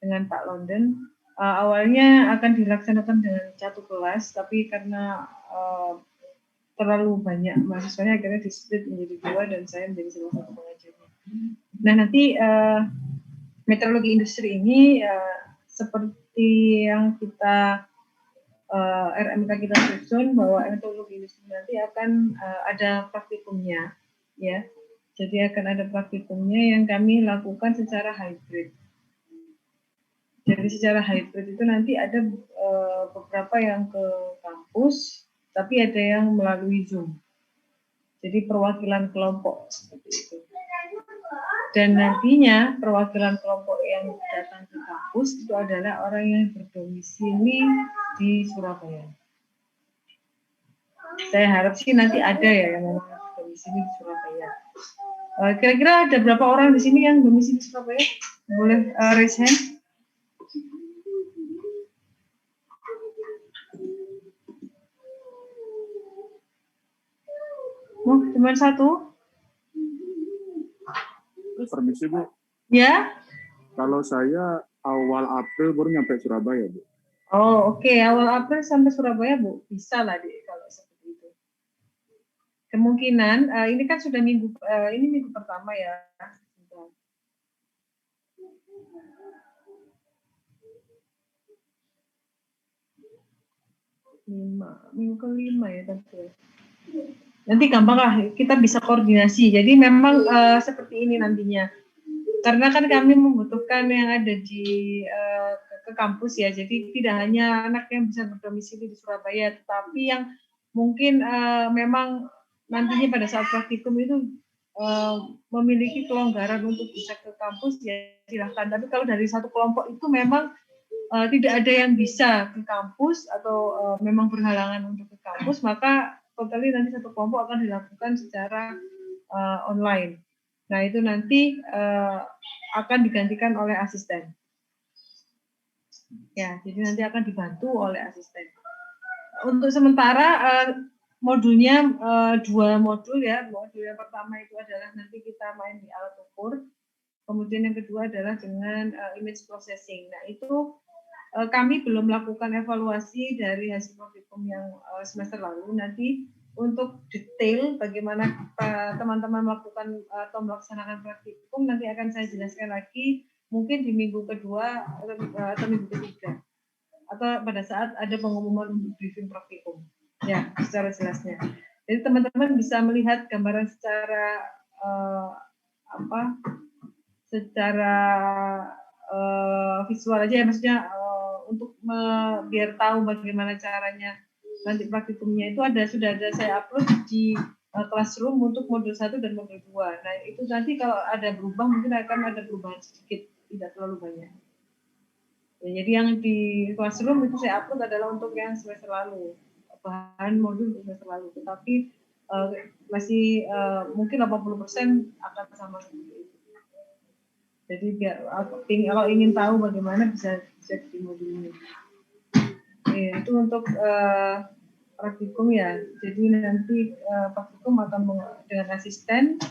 dengan Pak London. Awalnya akan dilaksanakan dengan satu kelas, tapi karena terlalu banyak mahasiswanya akhirnya di-split menjadi 2 dan saya menjadi salah satu pengajarnya. Nah, nanti meteorologi industri ini seperti yang kita RMK kita susun bahwa meteorologi industri nanti akan ada praktikumnya, ya. Jadi akan ada praktikumnya yang kami lakukan secara hybrid. Jadi secara hybrid itu nanti ada beberapa yang ke kampus, tapi ada yang melalui Zoom. Jadi perwakilan kelompok seperti itu. Dan nantinya perwakilan kelompok yang datang ke kampus itu adalah orang yang berdomisili di Surabaya. Saya harap sih nanti ada ya yang memang berdomisili di Surabaya. Kira-kira ada berapa orang di sini yang domisili di Surabaya? Boleh raise hand? Oh, cuma satu? Permisi, Bu. Ya? Kalau saya awal April baru nyampe Surabaya, Bu. Oh, oke. Awal April sampai Surabaya, Bu. Bisa lah, Dik, kalau seperti itu. Kemungkinan, ini kan sudah minggu pertama ya. Minggu kelima ya, tentu. Nanti gampang lah, kita bisa koordinasi. Jadi memang seperti ini nantinya. Karena kan kami membutuhkan yang ada di ke kampus ya. Jadi tidak hanya anak yang bisa berdomisili di Surabaya, tetapi yang mungkin memang nantinya pada saat praktikum itu memiliki kelonggaran untuk bisa ke kampus ya silahkan. Tapi kalau dari satu kelompok itu memang tidak ada yang bisa ke kampus atau memang berhalangan untuk ke kampus, maka totally nanti satu kelompok akan dilakukan secara online. Nah, itu nanti akan digantikan oleh asisten. Ya, jadi nanti akan dibantu oleh asisten. Untuk sementara modulnya 2 modul ya. Modul yang pertama itu adalah nanti kita main di alat ukur. Kemudian yang kedua adalah dengan image processing. Nah, itu kami belum melakukan evaluasi dari hasil praktikum yang semester lalu. Nanti untuk detail bagaimana teman-teman melakukan atau melaksanakan praktikum nanti akan saya jelaskan lagi mungkin di minggu kedua atau minggu ketiga atau pada saat ada pengumuman untuk briefing praktikum ya secara jelasnya. Jadi teman-teman bisa melihat gambaran secara secara visual aja ya, maksudnya untuk biar tahu bagaimana caranya nanti praktikumnya itu sudah ada saya upload di Classroom untuk modul 1 dan modul 2. Nah, itu nanti kalau ada berubah mungkin akan ada perubahan sedikit, tidak terlalu banyak. Ya, jadi yang di Classroom itu saya upload adalah untuk yang semester lalu, bahan modul untuk semester lalu, tetapi masih mungkin 80% akan sama seperti itu. Jadi kalau ingin tahu bagaimana bisa cek di modul ini. Itu untuk praktikum ya. Jadi nanti praktikum akan dengan asisten,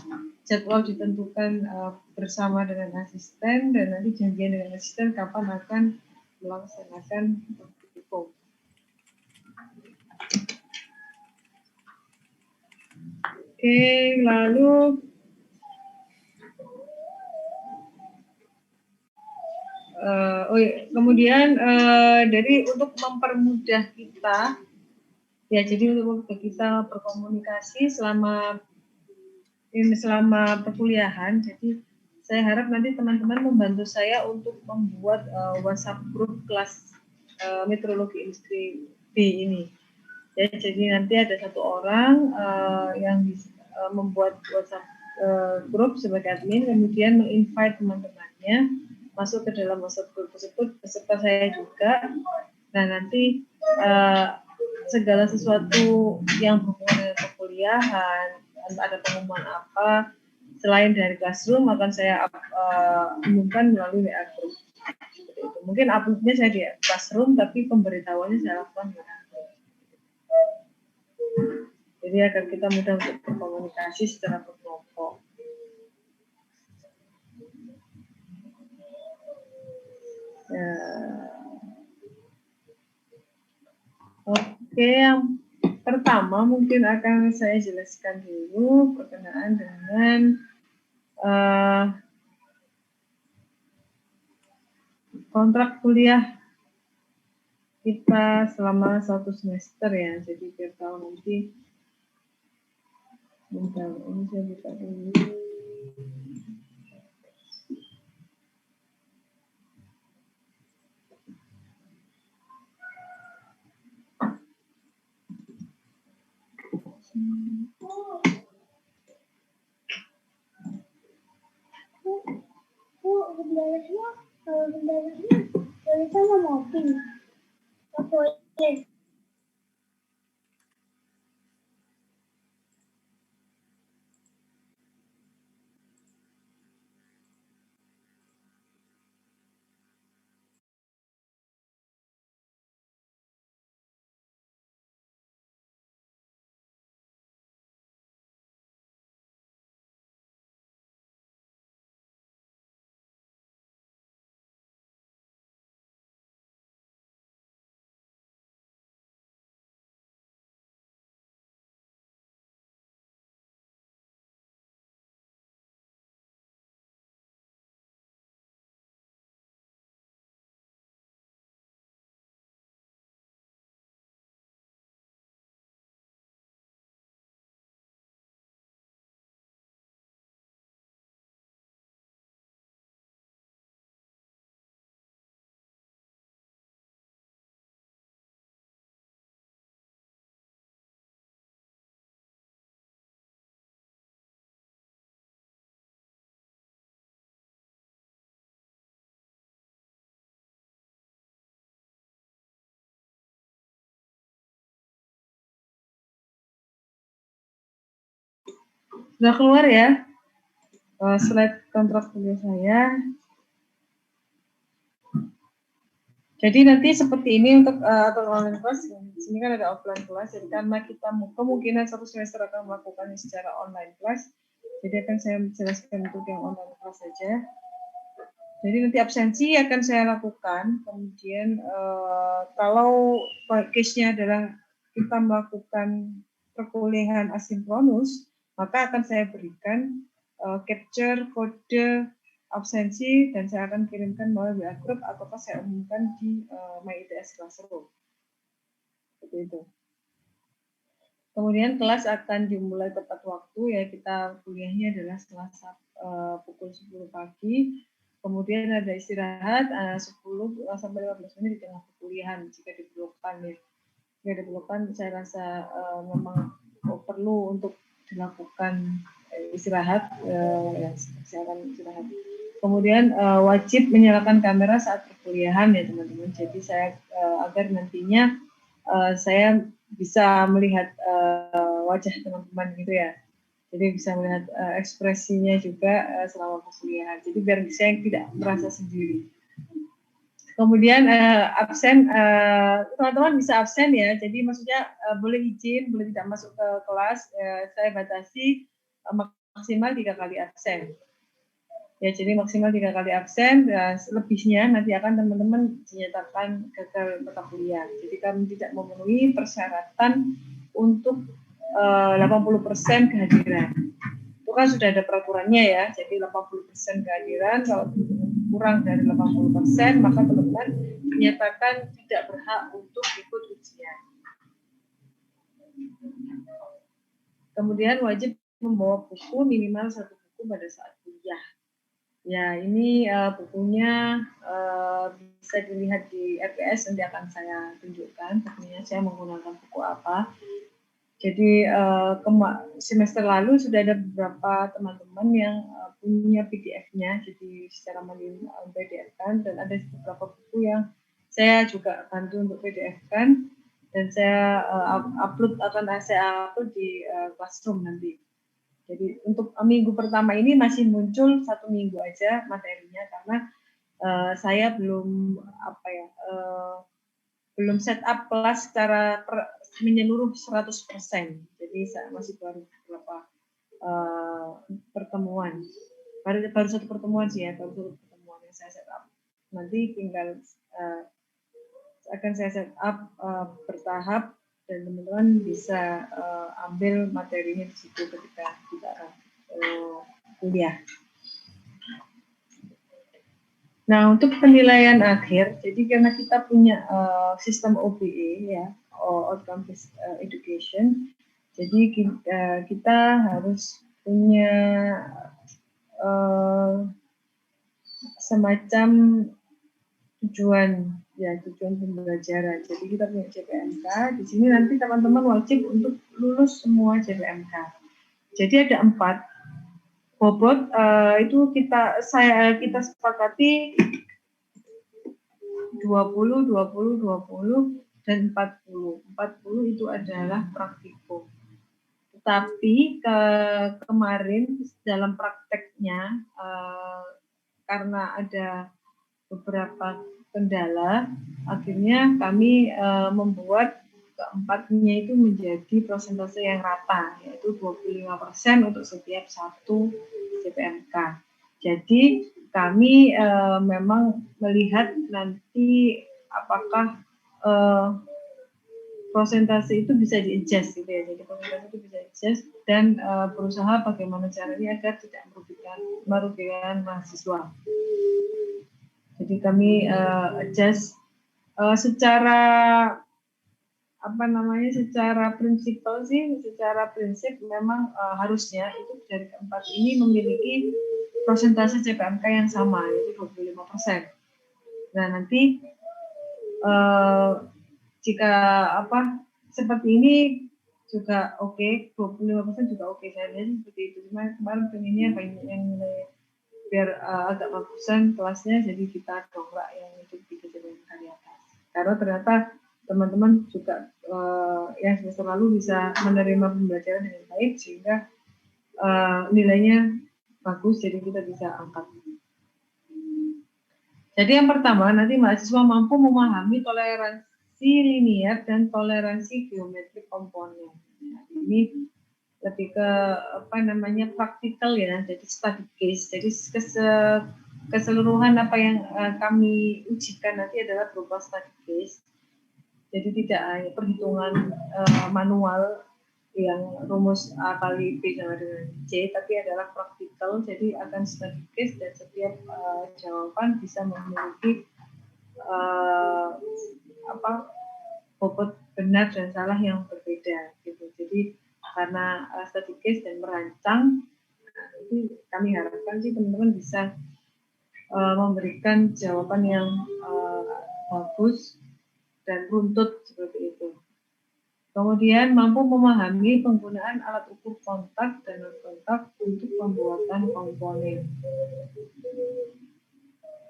jadwal ditentukan bersama dengan asisten dan nanti janjian dengan asisten kapan akan melaksanakan praktikum. Oke, lalu kemudian dari untuk mempermudah kita ya, jadi untuk kita berkomunikasi selama perkuliahan, jadi saya harap nanti teman-teman membantu saya untuk membuat WhatsApp grup kelas meteorologi industri B ini. Ya, jadi nanti ada satu orang yang membuat WhatsApp grup sebagai admin, kemudian menginvite teman-temannya masuk ke dalam WhatsApp grup tersebut beserta saya juga. Nah, nanti segala sesuatu yang berhubungan dengan perkuliahan, ada pengumuman apa selain dari Classroom akan saya umumkan melalui WA group. Mungkin uploadnya saya di Classroom, tapi pemberitahuannya saya lakukan di WA group. Jadi agar kita mudah untuk berkomunikasi secara berkelompok. Ya. Oke, yang pertama mungkin akan saya jelaskan dulu berkenaan dengan kontrak kuliah kita selama 1 semester ya. Jadi biar tahu nanti. Bentar, ini saya buka dulu. Tulisannya mobil. Apa boleh? Sudah keluar ya slide kontrak kuliah saya. Jadi nanti seperti ini untuk aturan online kelas. Di sini kan ada offline kelas. Jadi karena kita kemungkinan 1 semester akan melakukannya secara online kelas, jadi akan saya jelaskan untuk yang online kelas saja. Jadi nanti absensi akan saya lakukan. Kemudian kalau case-nya adalah kita melakukan perkuliahan asinkronus, maka akan saya berikan capture kode absensi dan saya akan kirimkan melalui WA group ataukah saya umumkan di My ITS Classroom. Seperti itu. Kemudian kelas akan dimulai tepat waktu, ya kita kuliahnya adalah Selasa pukul 10 pagi. Kemudian ada istirahat 10 sampai 15 menit di tengah perkuliahan jika diperlukan ya. Jika diperlukan saya rasa memang perlu untuk dilakukan istirahat, ya saya akan istirahat. Kemudian wajib menyalakan kamera saat perkuliahan ya teman-teman. Jadi saya agar nantinya saya bisa melihat wajah teman-teman gitu ya. Jadi bisa melihat ekspresinya juga selama perkuliahan. Jadi biar saya tidak merasa sendiri. Kemudian absen, teman-teman bisa absen ya. Jadi maksudnya boleh izin, boleh tidak masuk ke kelas. Saya batasi maksimal 3 kali absen. Ya, jadi maksimal 3 kali absen, lebihnya nanti akan teman-teman dinyatakan gagal mata kuliah. Jadi kami tidak memenuhi persyaratan untuk 80% kehadiran. Itu kan sudah ada peraturannya ya, jadi 80% kehadiran, kalau kurang dari 80%, maka teman-teman dinyatakan tidak berhak untuk ikut ujian. Kemudian wajib membawa buku minimal 1 buku pada saat kuliah. Ya, ini bukunya bisa dilihat di RPS, nanti akan saya tunjukkan bukunya saya menggunakan buku apa. Jadi semester lalu sudah ada beberapa teman-teman yang punya PDF-nya, jadi secara mandiri PDF-kan, dan ada beberapa buku yang saya juga bantu untuk PDF-kan, dan saya akan saya upload di Classroom nanti. Jadi untuk minggu pertama ini masih muncul 1 minggu aja materinya karena saya belum belum set up kelas secara menyeluruh 100%. Jadi saya masih baru beberapa pertemuan. Baru 1 pertemuan sih ya, baru 1 pertemuan yang saya set up. nanti tinggal akan saya set up bertahap dan teman-teman bisa ambil materinya di situ ketika kita kuliah. Nah, untuk penilaian akhir, jadi karena kita punya sistem OBE ya, Outcome Based Education, jadi kita harus punya semacam tujuan pembelajaran. Jadi kita punya CPMK. Di sini nanti teman-teman wajib untuk lulus semua CPMK. Jadi ada 4 bobot itu kita sepakati 20, 20, 20 dan 40. 40 itu adalah praktikum. Tetapi kemarin dalam prakteknya karena ada beberapa kendala, akhirnya kami membuat keempatnya itu menjadi persentase yang rata, yaitu 25% untuk setiap satu CPMK. Jadi kami memang melihat nanti apakah persentase itu bisa di-adjust gitu ya. Jadi persentase itu bisa di-adjust dan berusaha bagaimana caranya agar tidak merugikan mahasiswa. Jadi kami adjust secara secara prinsip memang harusnya itu dari keempat ini memiliki persentase CPMK yang sama, yaitu 25%. Nah, nanti jika seperti ini juga oke, 25% juga oke, saya lihat seperti itu. Cuma kemarin pengennya banyak yang nilai biar agak bagusan kelasnya, jadi kita dongkrak yang itu 3 CPMK di atas. Karena ternyata teman-teman juga yang semester lalu bisa menerima pembelajaran dengan baik sehingga nilainya bagus, jadi kita bisa angkat. Jadi yang pertama, nanti mahasiswa mampu memahami toleransi linier dan toleransi geometrik komponen. Nah, ini lebih ke praktikal ya, jadi study case. Jadi keseluruhan apa yang kami ujikan nanti adalah berupa study case. Jadi tidak hanya perhitungan manual yang rumus A kali B sama dengan C, tapi adalah praktikal. Jadi akan study case dan setiap jawaban bisa memiliki bobot benar dan salah yang berbeda gitu. Jadi karena study case dan merancang, itu kami harapkan sih teman-teman bisa memberikan jawaban yang bagus dan runtut seperti itu. Kemudian mampu memahami penggunaan alat ukur kontak dan non-kontak untuk pembuatan komponen.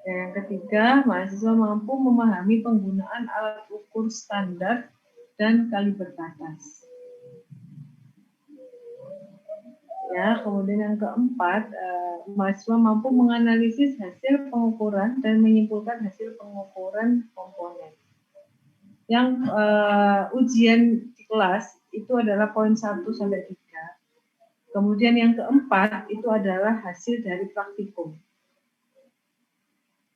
Yang ketiga, mahasiswa mampu memahami penggunaan alat ukur standar dan kaliber batas. Ya, kemudian yang keempat, mahasiswa mampu menganalisis hasil pengukuran dan menyimpulkan hasil pengukuran komponen. Yang ujian di kelas itu adalah poin 1 sampai 3. Kemudian yang keempat itu adalah hasil dari praktikum.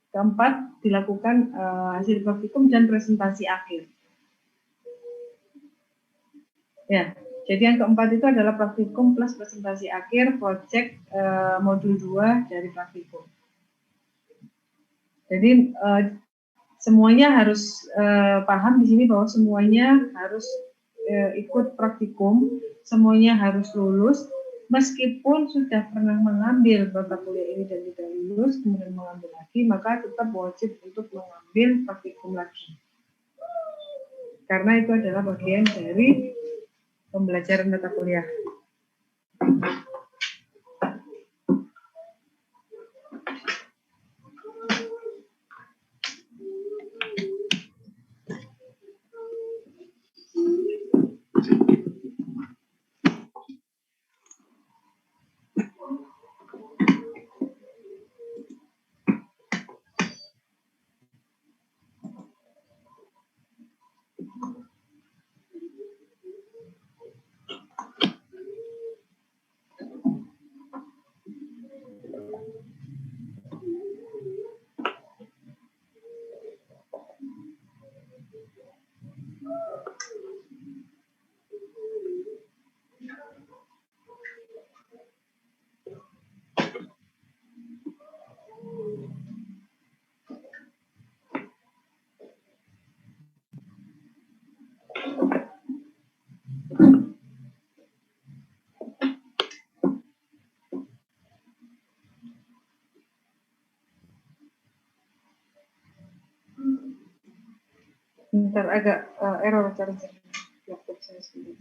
Keempat dilakukan hasil praktikum dan presentasi akhir. Ya, jadi yang keempat itu adalah praktikum plus presentasi akhir proyek modul 2 dari praktikum. Jadi semuanya harus paham di sini bahwa semuanya harus ikut praktikum, semuanya harus lulus, meskipun sudah pernah mengambil mata kuliah ini dan tidak lulus, kemudian mengambil lagi, maka tetap wajib untuk mengambil praktikum lagi. Karena itu adalah bagian dari pembelajaran mata kuliah. Bentar agak error charger laptop saya sebentar.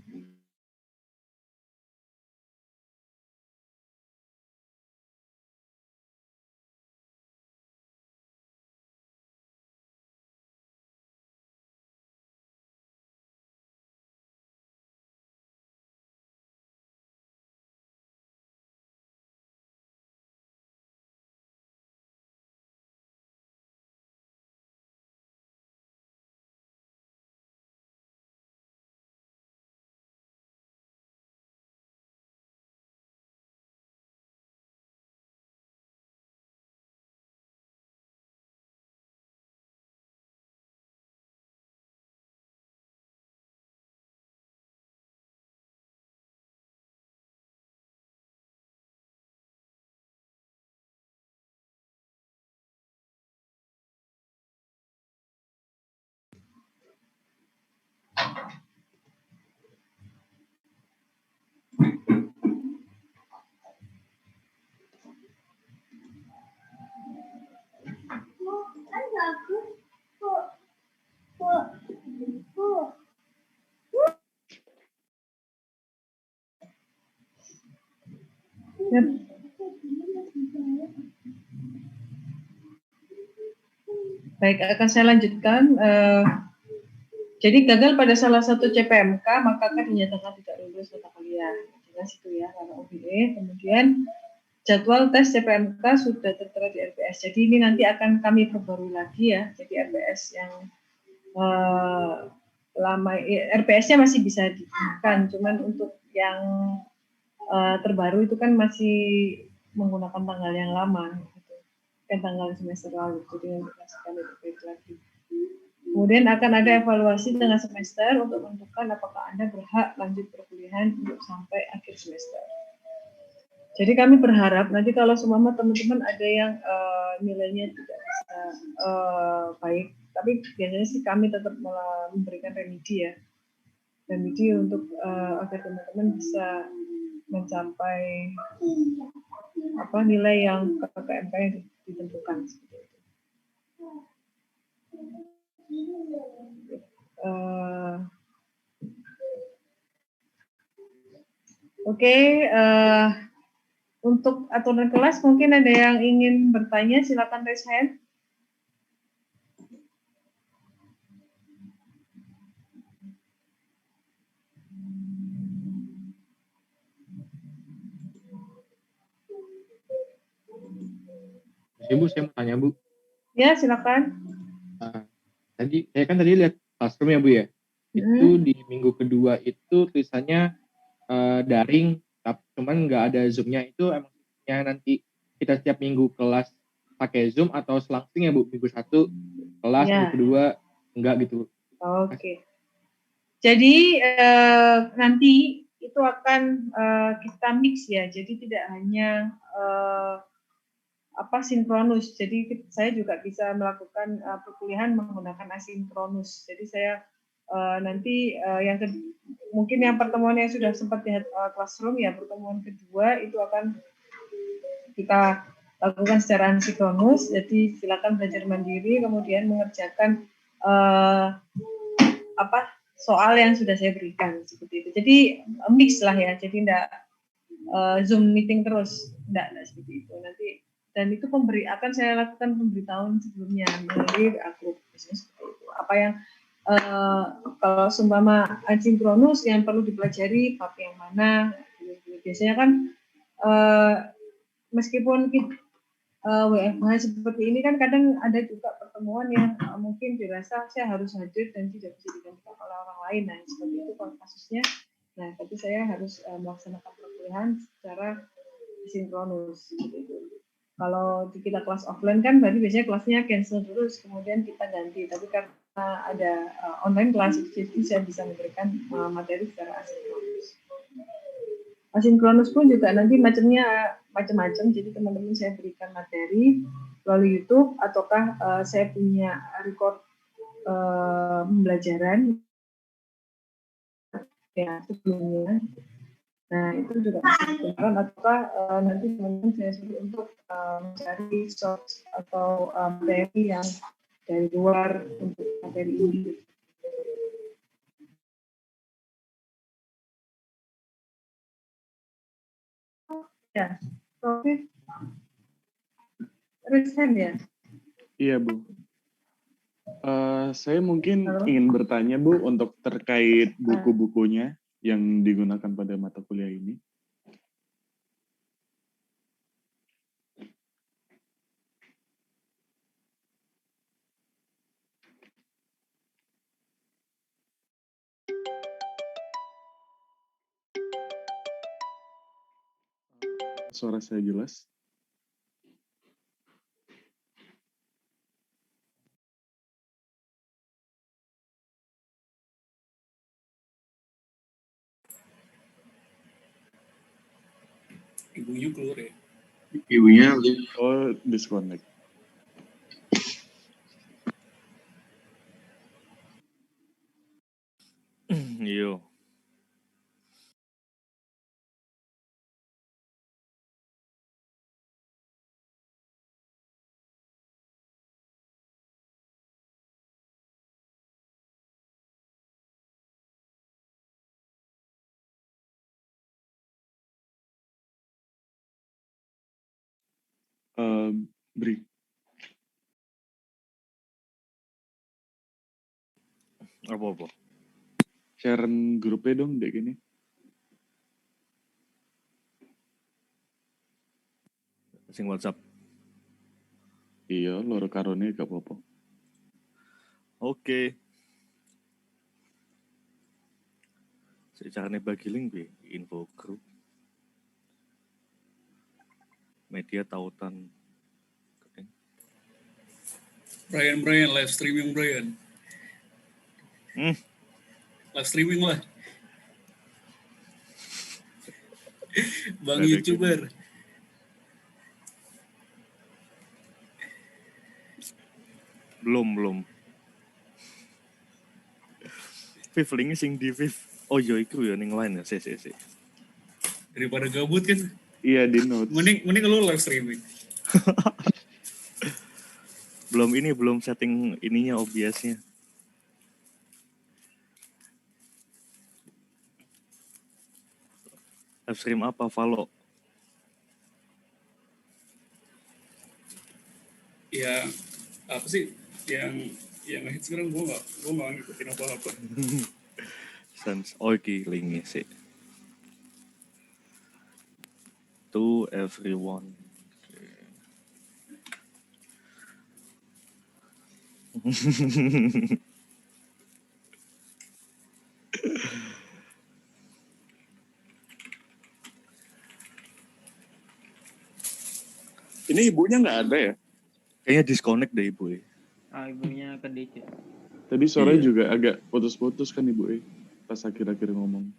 Ya. Baik, akan saya lanjutkan. Jadi gagal pada salah satu CPMK, maka akan dinyatakan tidak lulus mata kuliah. Jelas itu ya, karena OBE. Kemudian jadwal tes CPMK sudah tertera di RPS. Jadi ini nanti akan kami perbarui lagi ya. Jadi RPS yang lama, RPS-nya masih bisa digunakan, cuman untuk yang terbaru itu kan masih menggunakan tanggal yang lama, gitu. Kan tanggal semester lalu, jadi masih kami perbaiki lagi. Kemudian akan ada evaluasi tengah semester untuk menentukan apakah Anda berhak lanjut perkuliahan untuk sampai akhir semester. Jadi kami berharap nanti kalau semua teman-teman ada yang nilainya tidak bisa baik, tapi biasanya sih kami tetap memberikan remedi ya, remedi untuk agar teman-teman bisa mencapai nilai yang KPMK yang ditentukan seperti itu. Oke, untuk aturan kelas mungkin ada yang ingin bertanya, silakan raise hand. Bu, saya mau tanya Bu. Ya, silakan. Saya kan tadi lihat classroom ya Bu ya. Itu di minggu kedua itu tulisannya daring, tapi cuman nggak ada zoom-nya. Itu emangnya nanti kita setiap minggu kelas pakai zoom atau selangsung ya Bu? Minggu 1 kelas, minggu kedua enggak gitu. Oke. Jadi nanti itu akan kita mix ya. Jadi tidak hanya sinkronus. Jadi saya juga bisa melakukan perkuliahan menggunakan asinkronus. Jadi saya nanti mungkin yang pertemuan yang sudah sempat lihat classroom ya, pertemuan kedua itu akan kita lakukan secara asinkronus. Jadi silakan belajar mandiri, kemudian mengerjakan soal yang sudah saya berikan seperti itu. Jadi mix lah ya. Jadi enggak Zoom meeting terus, enggak seperti itu. Nanti dan itu akan saya lakukan pemberitahuan sebelumnya melalui grup bisnis seperti itu. Apa yang kalau seumpama asinkronus yang perlu dipelajari bab yang mana, biasanya kan meskipun WFH seperti ini kan kadang ada juga pertemuan yang mungkin dirasa saya harus hadir dan tidak bisa digantikan oleh orang lain. Nah seperti itu kalau kasusnya. Nah tapi saya harus melaksanakan perkuliahan secara sinkronus seperti itu. Kalau kita kelas offline kan berarti biasanya kelasnya cancel terus, kemudian kita ganti. Tapi karena ada online kelas, jadi saya bisa memberikan materi secara asinkronus. Asinkronus pun juga nanti macam-macam. Jadi teman-teman saya berikan materi melalui YouTube, ataukah saya punya record pembelajaran ya sebelumnya. Nah, itu juga bisa digunakan, ataukah nanti teman-teman saya suruh untuk mencari source atau materi yang dari luar untuk materi ini. Ya, oke. Resign ya? Iya, Bu. Saya mungkin Halo? ingin bertanya, Bu, untuk terkait buku-bukunya yang digunakan pada mata kuliah ini. Suara saya jelas? Ibunya keluar ya. Ibunya Oh, disconnect. Yo. Bri, Apa-apa? share grupnya dong, dek gini. Sing WhatsApp. Iya, loro karone gak apa-apa. Oke. Caranya bagi link be info grup. Media tautan. Brian live streaming Brian. Live streaming lah. Bang Ada YouTuber. Belum. Viv linknya sing di Viv. Oh iya itu ya ning line ya. Si. Daripada gabut kan. Iya, di notes. Mending lu live streaming. Belum setting ininya OBS-nya. Live stream apa? Valo. Ya apa sih yang hits sekarang gue nggak ngikutin apa-apa. Sans iki linknya sih. To everyone. Ini ibunya nggak ada ya? Kayaknya disconnect deh ibu. Ibunya ke DC. Tadi suaranya Iya. juga agak putus-putus kan ibu, pas akhir-akhir ngomong.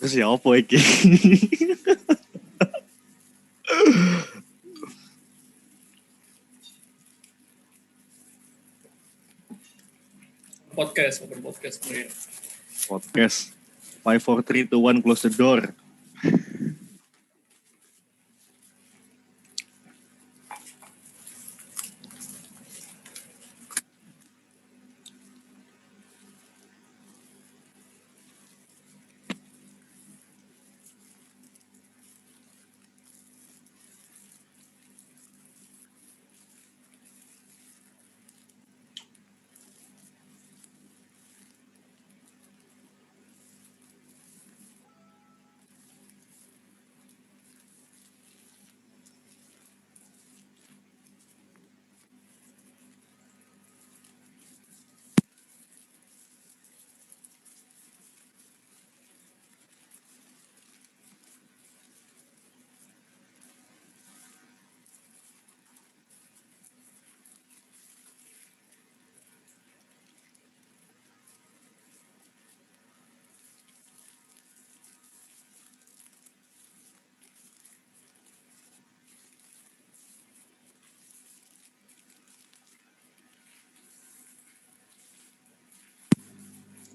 Terus ya apa iki? Open podcast Brian. Podcast. 5, 4, 3, 2, 1, close the door.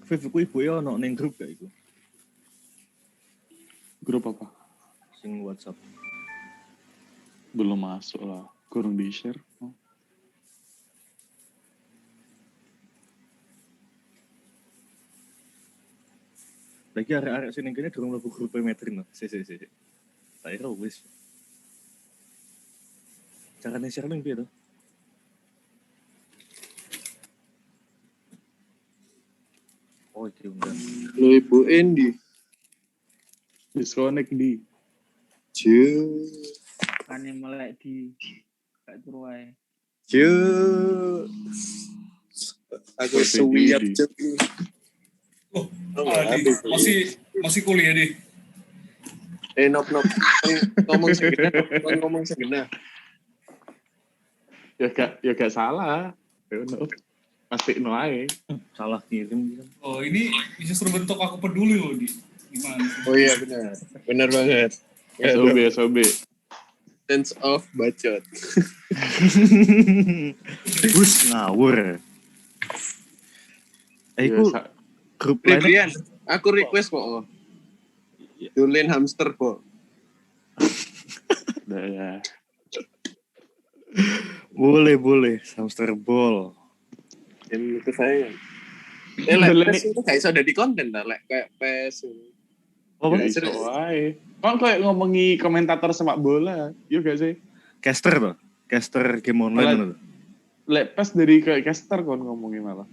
Viv iku ibu ya ono ning grup gak iku? Grup apa? Sing WhatsApp. Belum masuk lah, kurang di-share. Oh. Lagi arek-arek sini kene durung mlebu grup Metrin. Si. Tak kira wis. Carane share link piye to? Oh, diundang. Lo Ibu Endi. Disconnect di. Ju. Kan melek di gak turu ae. Ju. Aku Oke, sewiyat Didi. jet. Oh, Oh, Di, aduh. masih kuliah di. Nop. Ngomong segenap. Ya gak salah. Ya no. Pasti no ae. Salah kirim kan. Oh, ini justru bentuk aku peduli loh di. Gimana sih? Oh iya benar banget. SOB. Sense of bacot. Bus ngawur. Iku grup lain Brian, aku request kok. Dulin hamster kok. Udah ya. boleh hamster ball. Yang itu saya. PES itu gak bisa ada di konten lah, kayak PES. Oh, Ya, iso wae. Kok kayak ngomongi komentator sepak bola, iya gak sih? caster tuh. Caster game online tuh. Lek pas dari kayak caster kon ngomongin malah.